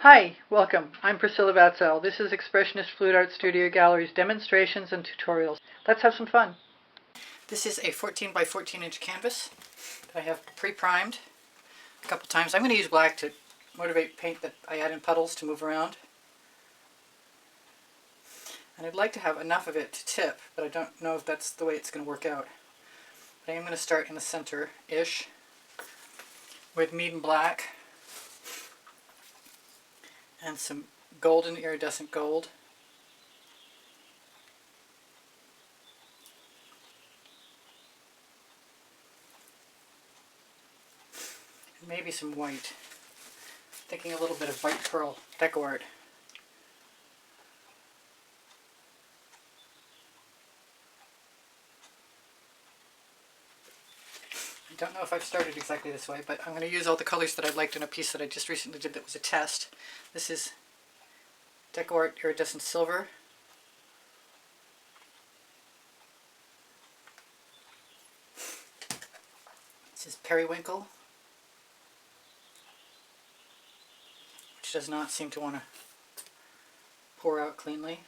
Hi, welcome. I'm Priscilla Batzell. This is Expressionist Fluid Art Studio Gallery's demonstrations and tutorials. Let's have some fun. This is a 14 by 14 inch canvas that I have pre-primed a couple times. I'm going to use black to motivate paint that I add in puddles to move around. And I'd like to have enough of it to tip, but I don't know if that's the way it's going to work out. But I am going to start in the center-ish with medium black and some golden iridescent gold. And maybe some white. Thinking a little bit of white pearl deco art. I don't know if I've started exactly this way, but I'm going to use all the colors that I liked in a piece that I just recently did that was a test. This is Deco Art Iridescent Silver. This is Periwinkle, which does not seem to want to pour out cleanly.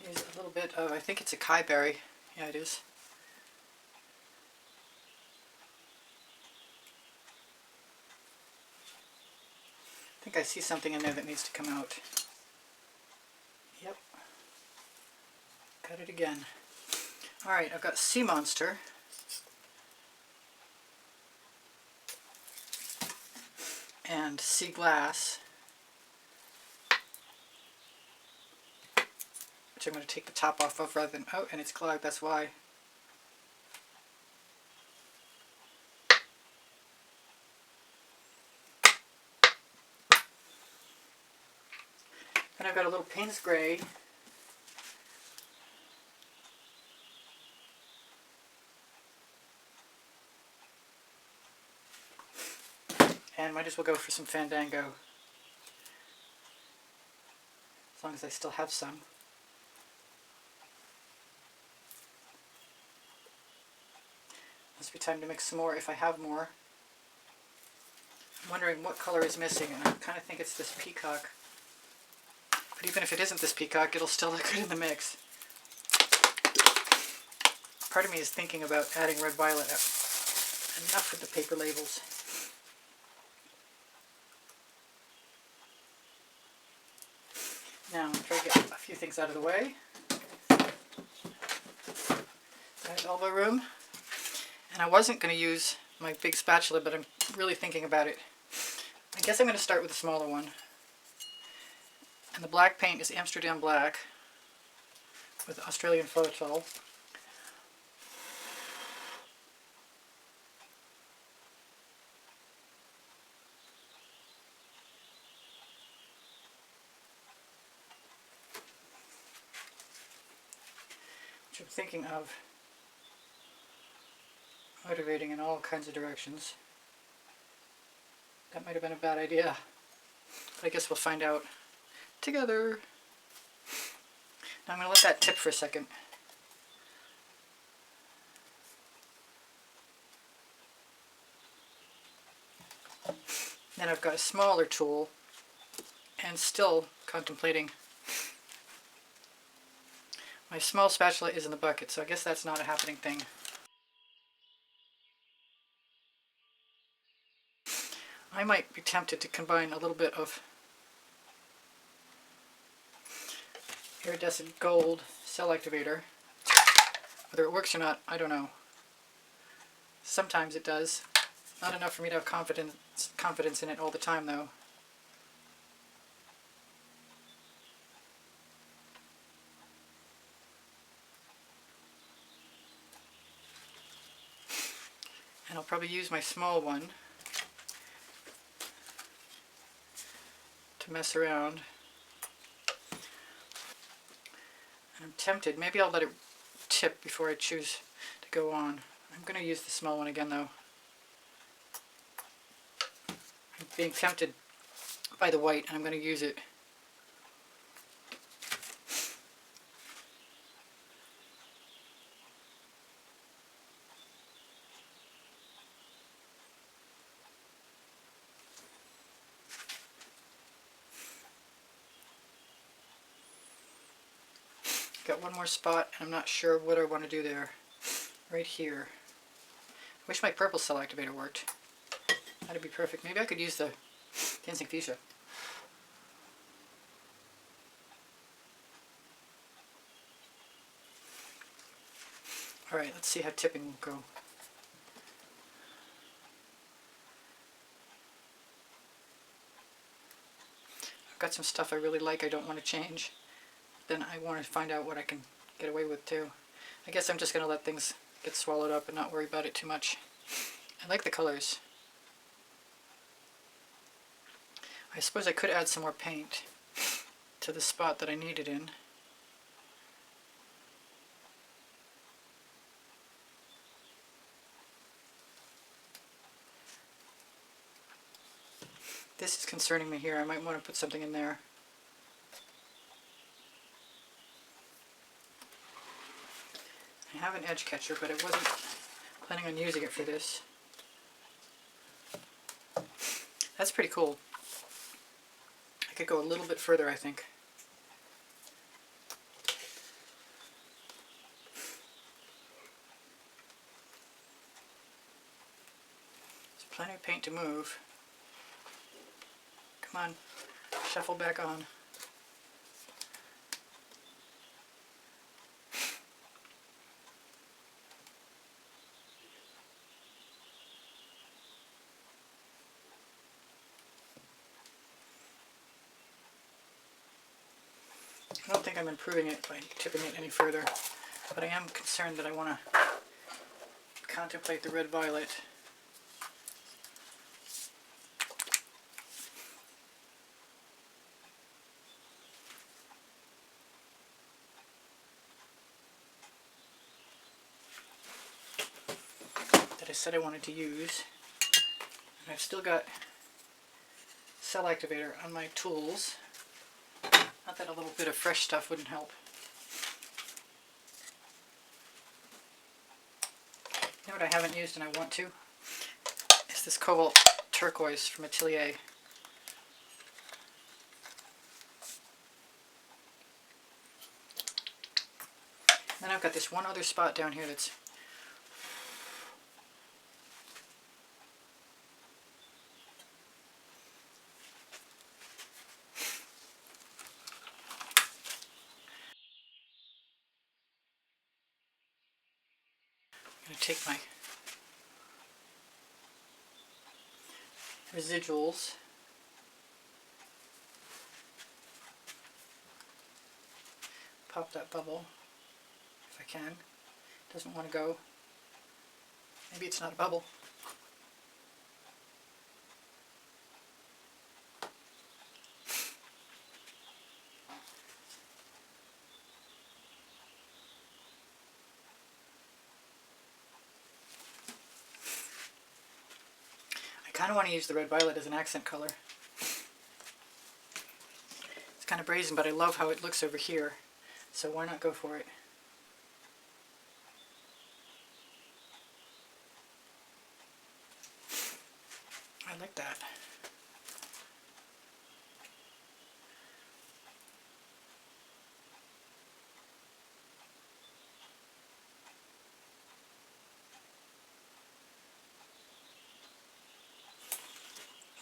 Here's a little bit of, I think it's a Kai berry. Yeah, it is. I think I see something in there that needs to come out. Yep. Cut it again. Alright, I've got Sea Monster. And Sea Glass. Which I'm going to take the top off of rather than, oh, and it's clogged, that's why. Then I've got a little Payne's Gray. And might as well go for some Fandango. As long as I still have some. Must be time to mix some more if I have more. I'm wondering what color is missing, and I kind of think it's this peacock. But even if it isn't this peacock, it'll still look good in the mix. Part of me is thinking about adding red violet. Enough with the paper labels. Now I'm trying to get a few things out of the way. There's elbow room. And I wasn't going to use my big spatula, but I'm really thinking about it. I guess I'm going to start with the smaller one. And the black paint is Amsterdam Black with Australian Floetrol. Which I'm thinking of motivating in all kinds of directions. That might have been a bad idea, but I guess we'll find out together. Now I'm going to let that tip for a second. Then I've got a smaller tool and still contemplating. My small spatula is in the bucket, so I guess that's not a happening thing. I might be tempted to combine a little bit of iridescent gold cell activator. Whether it works or not, I don't know. Sometimes it does. Not enough for me to have confidence in it all the time, though. And I'll probably use my small one to mess around. And I'm tempted, maybe I'll let it tip before I choose to go on. I'm going to use the small one again though. I'm being tempted by the white, and I'm going to use it. Got one more spot, and I'm not sure what I want to do there. Right here. Wish my purple cell activator worked. That'd be perfect. Maybe I could use the Dancing Fuchsia. Alright, let's see how tipping will go. I've got some stuff I really like I don't want to change. Then I want to find out what I can get away with too. I guess I'm just going to let things get swallowed up and not worry about it too much. I like the colors. I suppose I could add some more paint to the spot that I need it in. This is concerning me here. I might want to put something in there. I have an edge catcher, but I wasn't planning on using it for this. That's pretty cool. I could go a little bit further, I think. There's plenty of paint to move. Come on, shuffle back on. I don't think I'm improving it by tipping it any further, but I am concerned that I want to contemplate the red violet. That I said I wanted to use. And I've still got cell activator on my tools. Not that a little bit of fresh stuff wouldn't help. You know what I haven't used and I want to? Is this Cobalt Turquoise from Atelier. Then I've got this one other spot down here that's I'm going to take my residuals, pop that bubble if I can. Doesn't want to go. Maybe it's not a bubble. I kind of want to use the red violet as an accent color. It's kind of brazen, but I love how it looks over here, so why not go for it? I like that.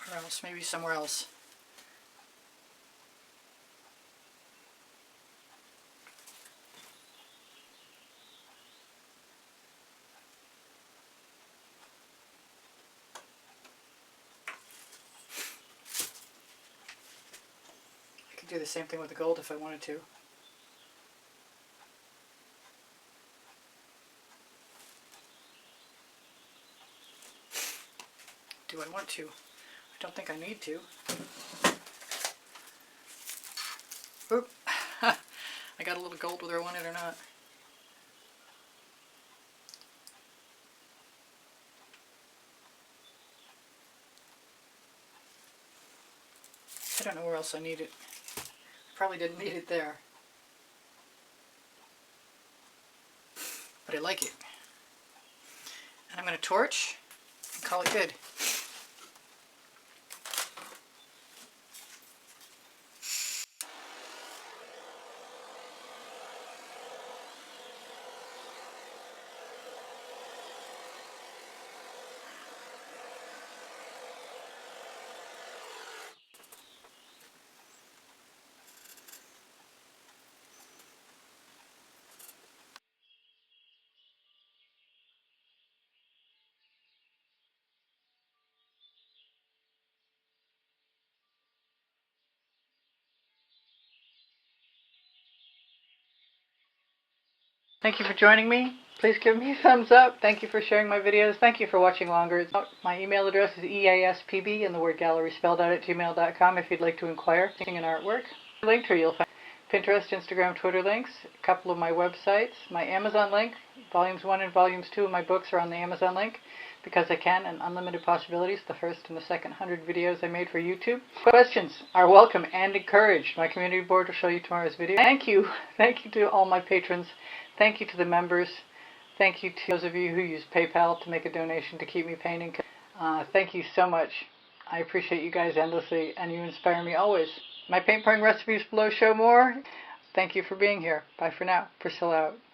Where else? Maybe somewhere else. I could do the same thing with the gold if I wanted to. Do I want to? I don't think I need to. Oop. I got a little gold whether I want it or not. don't know where else I need it. Probably didn't need it there. But I like it. And I'm going to torch and call it good. Thank you for joining me. Please give me a thumbs up. Thank you for sharing my videos. Thank you for watching longer. My email address is easpb and the word gallery spelled out at gmail.com if you'd like to inquire in artwork. Linked here you'll find Pinterest, Instagram, Twitter links, a couple of my websites, my Amazon link. Volumes 1 and Volumes 2 of my books are on the Amazon link because I can, and Unlimited Possibilities, the first and the second 100 videos I made for YouTube. Questions are welcome and encouraged. My community board will show you tomorrow's video. Thank you. Thank you to all my patrons. Thank you to the members. Thank you to those of you who use PayPal to make a donation to keep me painting. Thank you so much. I appreciate you guys endlessly, and you inspire me always. My paint pouring recipes below show more. Thank you for being here. Bye for now. Priscilla out.